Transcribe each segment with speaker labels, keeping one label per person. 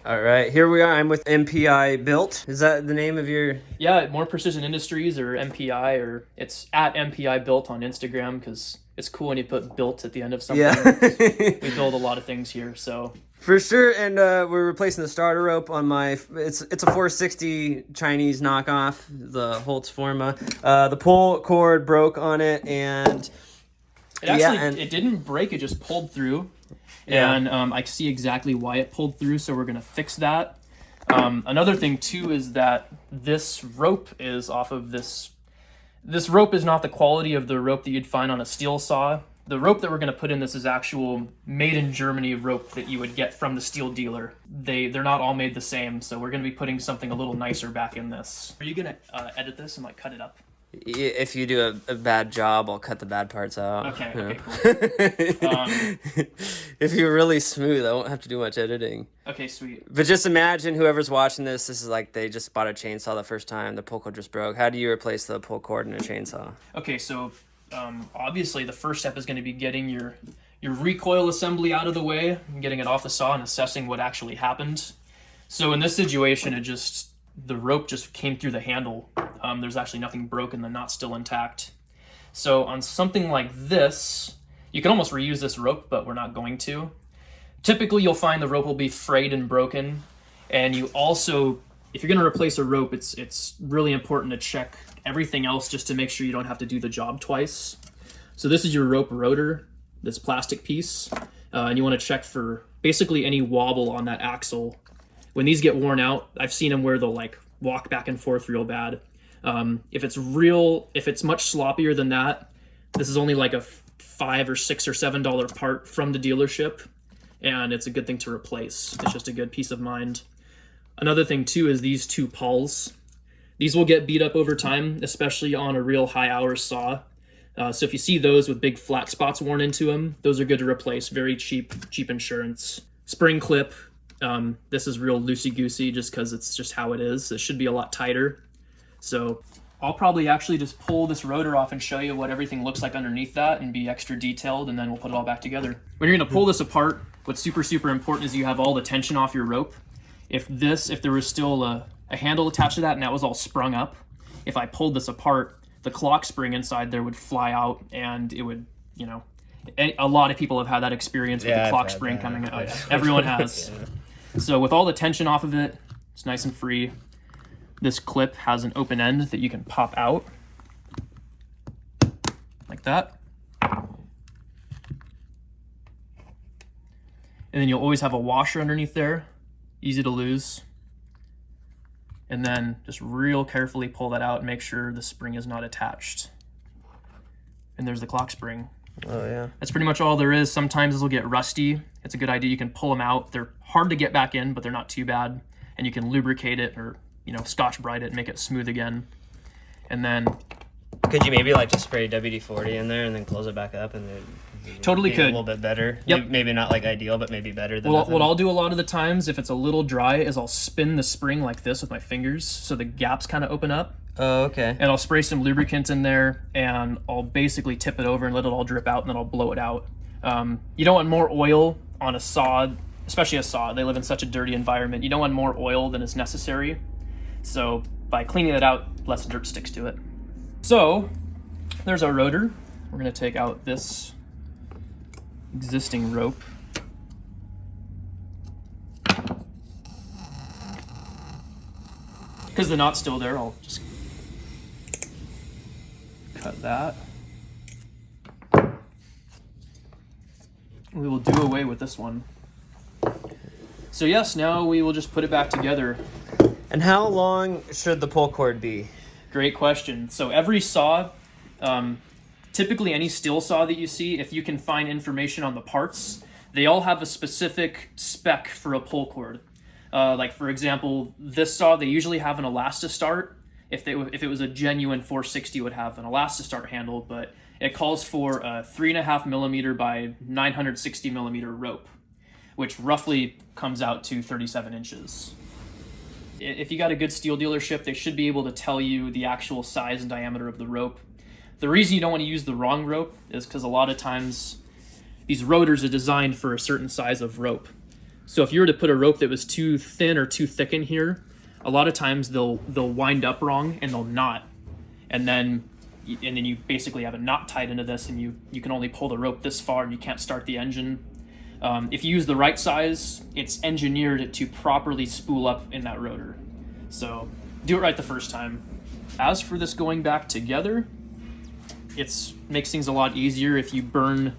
Speaker 1: All right, here we are. I'm with MPI Built. Is that the name of your?
Speaker 2: Yeah, More Precision Industries, or MPI, or it's at MPI Built on Instagram because it's cool when you put built at the end of something.
Speaker 1: Yeah.
Speaker 2: We build a lot of things here, so.
Speaker 1: For sure, and we're replacing the starter rope on my. It's a 460 Chinese knockoff, the Holtz Forma. The pull cord broke on it, and
Speaker 2: It didn't break; it just pulled through.
Speaker 1: Yeah.
Speaker 2: And I see exactly why it pulled through, so we're gonna fix that. Another thing too is that this rope is off of this. This rope is not the quality of the rope that you'd find on a steel saw. The rope that we're going to put in this is actual made in Germany rope that you would get from the steel dealer. They're not all made the same, so we're going to be putting something a little nicer back in this. Are you going to edit this and like cut it up?
Speaker 1: If you do a bad job, I'll cut the bad parts out.
Speaker 2: Okay,
Speaker 1: cool. If you're really smooth, I won't have to do much editing.
Speaker 2: Okay, sweet.
Speaker 1: But just imagine whoever's watching this is like they just bought a chainsaw the first time, the pull cord just broke. How do you replace the pull cord in a chainsaw?
Speaker 2: Okay, so obviously the first step is going to be getting your recoil assembly out of the way, and getting it off the saw and assessing what actually happened. So in this situation, the rope just came through the handle. There's actually nothing broken, the knot's still intact. So on something like this, you can almost reuse this rope, but we're not going to. Typically, you'll find the rope will be frayed and broken. And you also, if you're going to replace a rope, it's really important to check everything else just to make sure you don't have to do the job twice. So this is your rope rotor, this plastic piece. And you want to check for basically any wobble on that axle. When these get worn out, I've seen them where they'll like walk back and forth real bad. If it's much sloppier than that, this is only like a $5 or $6 or $7 part from the dealership, and it's a good thing to replace. It's just a good peace of mind. Another thing too is these two pawls. These will get beat up over time, especially on a real high hours saw. So if you see those with big flat spots worn into them, those are good to replace. Very cheap insurance. Spring clip. This is real loosey-goosey just because it's just how it is. It should be a lot tighter. So I'll probably actually just pull this rotor off and show you what everything looks like underneath that and be extra detailed, and then we'll put it all back together. When you're going to pull this apart, what's super important is you have all the tension off your rope. If there was still a handle attached to that and that was all sprung up, if I pulled this apart, the clock spring inside there would fly out, and it would, a lot of people have had that experience with the clock spring coming out. Yeah. Everyone has. Yeah. So with all the tension off of it, it's nice and free. This clip has an open end that you can pop out like that. And then you'll always have a washer underneath there, easy to lose. And then just real carefully pull that out and make sure the spring is not attached. And there's the clock spring.
Speaker 1: Oh yeah.
Speaker 2: That's pretty much all there is. Sometimes this will get rusty. It's a good idea. You can pull them out. They're hard to get back in, but they're not too bad. And you can lubricate it or, Scotch-Brite it and make it smooth again. And then...
Speaker 1: Could you maybe just spray WD-40 in there and then close it back up and then...
Speaker 2: Totally could.
Speaker 1: A little bit better.
Speaker 2: Yep.
Speaker 1: Maybe not ideal, but maybe better than
Speaker 2: what I'll do a lot of the times, if it's a little dry, is I'll spin the spring like this with my fingers so the gaps kind of open up.
Speaker 1: Oh, okay.
Speaker 2: And I'll spray some lubricant in there, and I'll basically tip it over and let it all drip out, and then I'll blow it out. You don't want more oil on a saw, especially a saw. They live in such a dirty environment. You don't want more oil than is necessary. So by cleaning it out, less dirt sticks to it. So there's our rotor. We're going to take out this existing rope. Because the knot's still there, I'll just cut that. We will do away with this one. So yes, now we will just put it back together.
Speaker 1: And how long should the pull cord be?
Speaker 2: Great question. So every saw, typically any steel saw that you see, if you can find information on the parts, they all have a specific spec for a pull cord. Like for example, this saw, they usually have an Elastastart. If it was a genuine 460, it would have an Elastastart handle, but it calls for a 3.5 millimeter by 960 millimeter rope, which roughly comes out to 37 inches. If you got a good steel dealership, they should be able to tell you the actual size and diameter of the rope. The reason you don't want to use the wrong rope is because a lot of times these rotors are designed for a certain size of rope. So if you were to put a rope that was too thin or too thick in here, a lot of times they'll wind up wrong and they'll knot. And then you basically have a knot tied into this, and you can only pull the rope this far and you can't start the engine. If you use the right size, it's engineered to properly spool up in that rotor. So do it right the first time. As for this going back together, it makes things a lot easier if you burn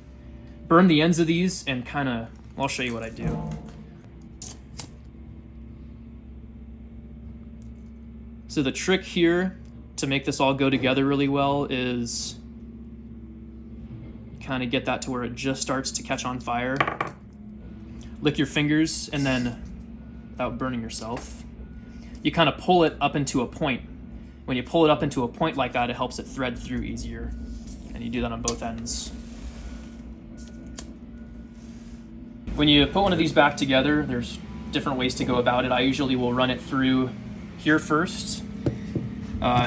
Speaker 2: the ends of these and kind of, I'll show you what I do. So the trick here to make this all go together really well is kind of get that to where it just starts to catch on fire. Lick your fingers, and then, without burning yourself, you kind of pull it up into a point. When you pull it up into a point like that, it helps it thread through easier. And you do that on both ends. When you put one of these back together, there's different ways to go about it. I usually will run it through here first.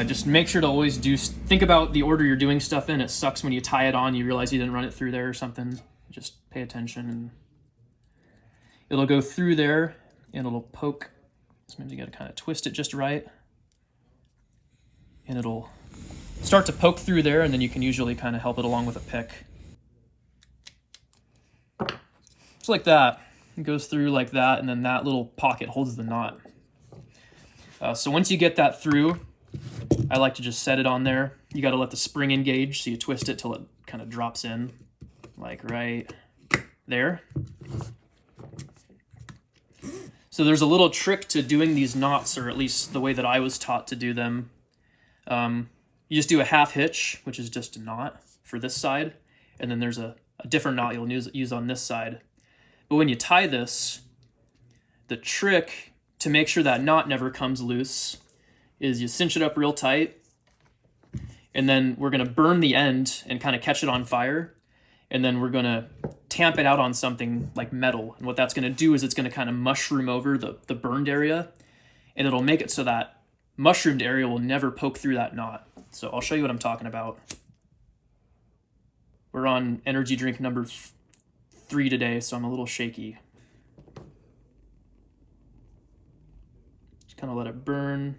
Speaker 2: Just make sure to always think about the order you're doing stuff in. It sucks when you tie it on, you realize you didn't run it through there or something. Just pay attention, and it'll go through there and it'll poke. Sometimes you gotta kind of twist it just right. And it'll start to poke through there, and then you can usually kind of help it along with a pick. Just like that. It goes through like that, and then that little pocket holds the knot. So once you get that through, I like to just set it on there. You got to let the spring engage, so you twist it till it kind of drops in, like right there. So there's a little trick to doing these knots, or at least the way that I was taught to do them. You just do a half hitch, which is just a knot for this side, and then there's a different knot you'll use on this side. But when you tie this, the trick to make sure that knot never comes loose is you cinch it up real tight, and then we're going to burn the end and kind of catch it on fire, and then we're going to tamp it out on something like metal. And what that's going to do is it's going to kind of mushroom over the burned area, and it'll make it so that mushroomed area will never poke through that knot. So I'll show you what I'm talking about. We're on energy drink number 3 today, so I'm a little shaky. Just kind of let it burn.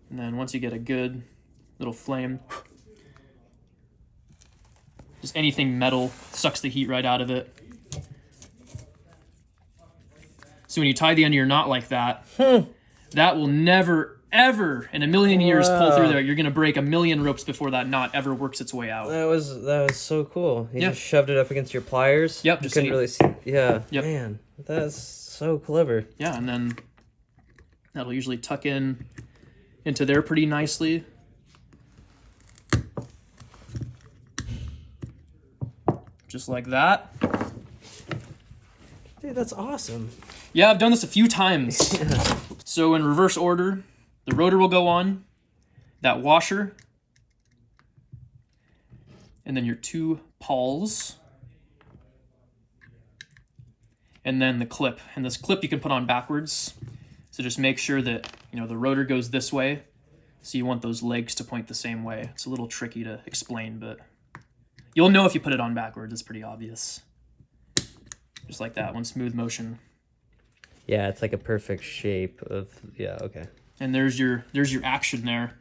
Speaker 2: And then once you get a good little flame, just anything metal sucks the heat right out of it. So when you tie the end of your knot like that, that will never, ever in a million years pull through there. You're going to break a million ropes before that knot ever works its way out.
Speaker 1: That was so cool. You just shoved it up against your pliers.
Speaker 2: Yep.
Speaker 1: You couldn't really see. Yeah.
Speaker 2: Yep.
Speaker 1: Man, that's so clever.
Speaker 2: Yeah, and then that'll usually tuck into there pretty nicely. Just like that.
Speaker 1: Dude, that's awesome.
Speaker 2: Yeah, I've done this a few times.
Speaker 1: Yeah.
Speaker 2: So in reverse order, the rotor will go on, that washer, and then your 2 pawls, and then the clip. And this clip you can put on backwards. So just make sure that, the rotor goes this way. So you want those legs to point the same way. It's a little tricky to explain, but you'll know if you put it on backwards. It's pretty obvious. Just like that, one smooth motion.
Speaker 1: Yeah, it's like a perfect shape of, yeah, okay.
Speaker 2: And there's your action there.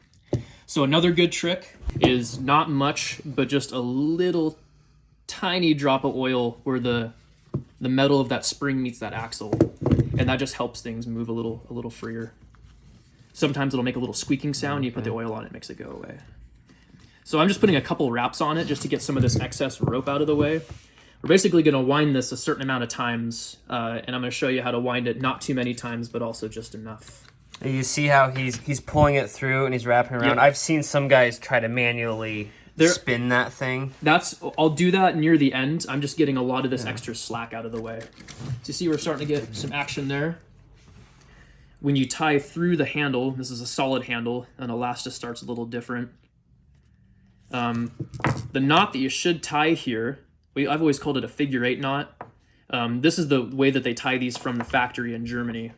Speaker 2: So another good trick is not much, but just a little tiny drop of oil where the metal of that spring meets that axle. And that just helps things move a little freer. Sometimes it'll make a little squeaking sound. You put the oil on it, makes it go away. So I'm just putting a couple wraps on it just to get some of this excess rope out of the way. We're basically going to wind this a certain amount of times, and I'm going to show you how to wind it not too many times, but also just enough.
Speaker 1: You see how he's pulling it through and he's wrapping around. Yep. I've seen some guys try to manually spin that thing.
Speaker 2: I'll do that near the end. I'm just getting a lot of this extra slack out of the way. So you see we're starting to get some action there. When you tie through the handle, this is a solid handle, and elastic starts a little different. The knot that you should tie here, I've always called it a figure 8 knot. This is the way that they tie these from the factory in Germany.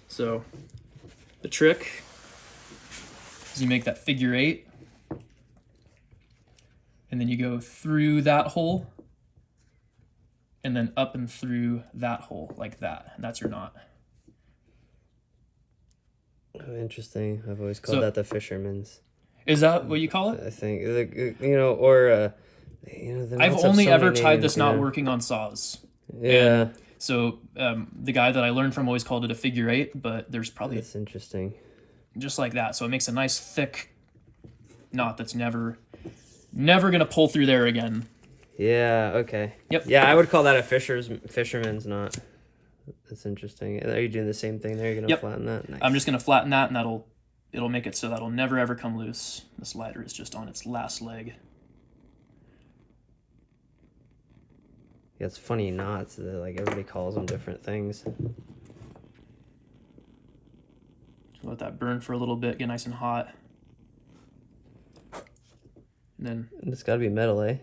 Speaker 2: So the trick is you make that figure 8, and then you go through that hole, and then up and through that hole like that, and that's your knot.
Speaker 1: Oh, interesting. I've always called that the fisherman's.
Speaker 2: Is that what you call it?
Speaker 1: I think, you know, or you know,
Speaker 2: I've only ever tied this knot working on saws.
Speaker 1: Yeah.
Speaker 2: And so the guy that I learned from always called it a figure 8, but there's probably
Speaker 1: That's interesting.
Speaker 2: Just like that. So it makes a nice thick knot that's never gonna pull through there again.
Speaker 1: Yeah. Okay.
Speaker 2: Yep.
Speaker 1: Yeah, I would call that a fisherman's knot. That's interesting. Are you doing the same thing there? You're gonna flatten that? Nice.
Speaker 2: I'm just gonna flatten that, and it'll make it so that'll never ever come loose. This lighter is just on its last leg.
Speaker 1: Yeah, it's funny knots. Like everybody calls them different things.
Speaker 2: So let that burn for a little bit, get nice and hot. And then
Speaker 1: It's got to be metal, eh?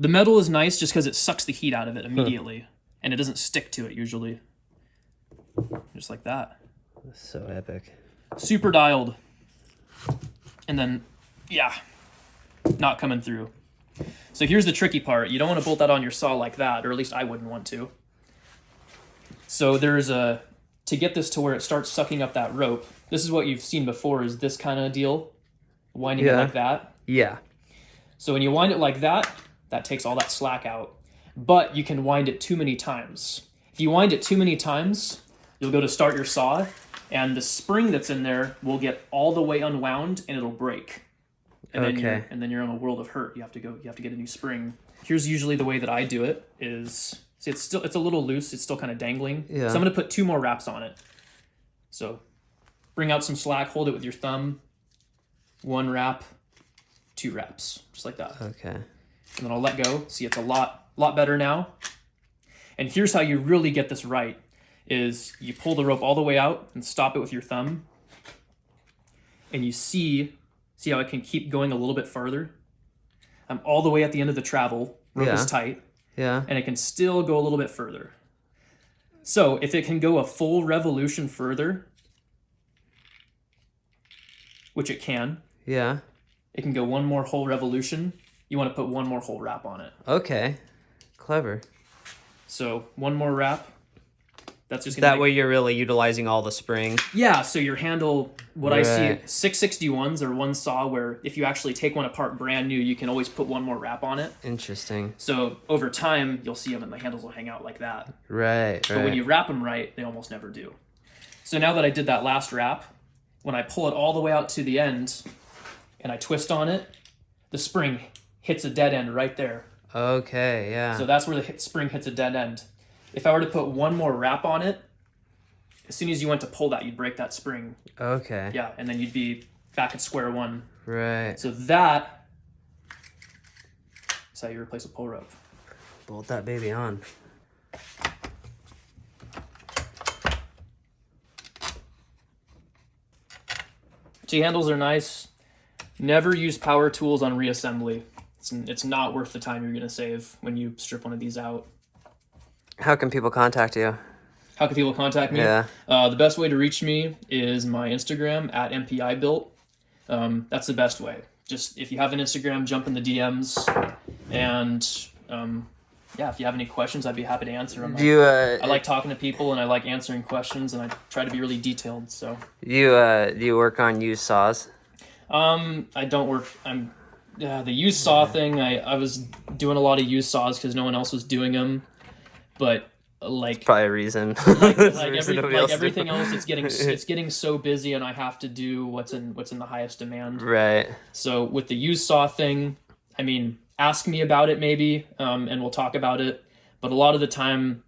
Speaker 2: the metal is nice just because it sucks the heat out of it immediately, and it doesn't stick to it usually. Just like that.
Speaker 1: That's so epic.
Speaker 2: Super dialed. And then, yeah, not coming through. So here's the tricky part. You don't want to bolt that on your saw like that, or at least I wouldn't want to. So to get this to where it starts sucking up that rope, this is what you've seen before, is this kind of deal, winding it like that.
Speaker 1: Yeah.
Speaker 2: So when you wind it like that, that takes all that slack out. But you can wind it too many times. If you wind it too many times, you'll go to start your saw, and the spring that's in there will get all the way unwound, and it'll break. And then you're in a world of hurt. You have to get a new spring. Here's usually the way that I do it is, see, it's a little loose. It's still kind of dangling.
Speaker 1: Yeah.
Speaker 2: So I'm going to put 2 more wraps on it. So bring out some slack, hold it with your thumb. 1 wrap, 2 wraps, just like that.
Speaker 1: Okay.
Speaker 2: And then I'll let go. See, it's a lot better now. And here's how you really get this right, is you pull the rope all the way out and stop it with your thumb. And you see how it can keep going a little bit further? I'm all the way at the end of the travel. Rope is tight.
Speaker 1: Yeah.
Speaker 2: And it can still go a little bit further. So if it can go a full revolution further, which it can.
Speaker 1: Yeah.
Speaker 2: It can go 1 more whole revolution. You want to put 1 more whole wrap on it.
Speaker 1: Okay. Clever.
Speaker 2: So 1 more wrap. That's just
Speaker 1: that way you're really utilizing all the spring.
Speaker 2: Yeah, so your handle, I see, 661s are one saw where if you actually take one apart brand new, you can always put 1 more wrap on it.
Speaker 1: Interesting.
Speaker 2: So over time, you'll see them and the handles will hang out like that.
Speaker 1: Right.
Speaker 2: But when you wrap them right, they almost never do. So now that I did that last wrap, when I pull it all the way out to the end and I twist on it, the spring hits a dead end right there.
Speaker 1: Okay, yeah.
Speaker 2: So that's where the spring hits a dead end. If I were to put 1 more wrap on it, as soon as you went to pull that, you'd break that spring.
Speaker 1: Okay.
Speaker 2: Yeah, and then you'd be back at square one.
Speaker 1: Right.
Speaker 2: So that is how you replace a pull rope.
Speaker 1: Bolt that baby on.
Speaker 2: T-handles are nice. Never use power tools on reassembly. It's not worth the time you're going to save when you strip one of these out.
Speaker 1: How can people contact you?
Speaker 2: How can people contact me?
Speaker 1: Yeah.
Speaker 2: The best way to reach me is my Instagram at MPIBuilt. That's the best way. Just if you have an Instagram, jump in the DMs, and if you have any questions, I'd be happy to answer them. I like talking to people, and I like answering questions, and I try to be really detailed. So
Speaker 1: do you work on used saws?
Speaker 2: I don't work. The used saw thing. I was doing a lot of used saws because no one else was doing them, but like
Speaker 1: probably a reason.
Speaker 2: Everything else, it's getting so busy, and I have to do what's in the highest demand.
Speaker 1: Right.
Speaker 2: So with the used saw thing, I mean, ask me about it maybe, and we'll talk about it. But a lot of the time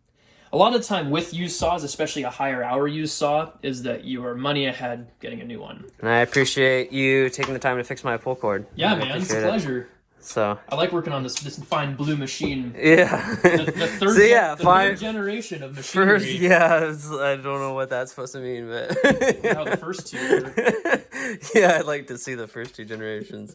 Speaker 2: with used saws, especially a higher hour used saw, is that you are money ahead getting a new one.
Speaker 1: And I appreciate you taking the time to fix my pull cord.
Speaker 2: Yeah, man, it's a pleasure.
Speaker 1: So
Speaker 2: I like working on this fine blue machine.
Speaker 1: Yeah.
Speaker 2: The third generation of machinery.
Speaker 1: I don't know what that's supposed to mean, but
Speaker 2: how the first 2 were.
Speaker 1: Yeah, I'd like to see the first 2 generations.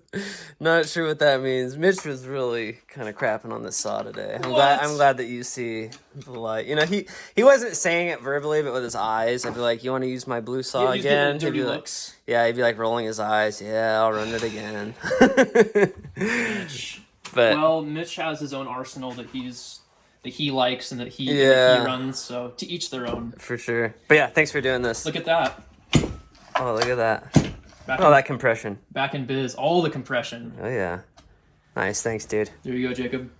Speaker 1: Not sure what that means. Mitch was really kind of crapping on this saw today. I'm glad that you see the light. You know, he wasn't saying it verbally, but with his eyes. I'd be like, "You want to use my blue saw again?"
Speaker 2: Dirty looks.
Speaker 1: Yeah, he'd be like rolling his eyes. Yeah, I'll run it again. But
Speaker 2: well, Mitch has his own arsenal that he likes and that he runs. So to each their own.
Speaker 1: for sure. But yeah, thanks for doing this.
Speaker 2: Look at that.
Speaker 1: Oh, look at that.
Speaker 2: Back
Speaker 1: That compression.
Speaker 2: Back in biz, all the compression.
Speaker 1: Oh yeah. Nice. Thanks, dude.
Speaker 2: There you go, Jacob.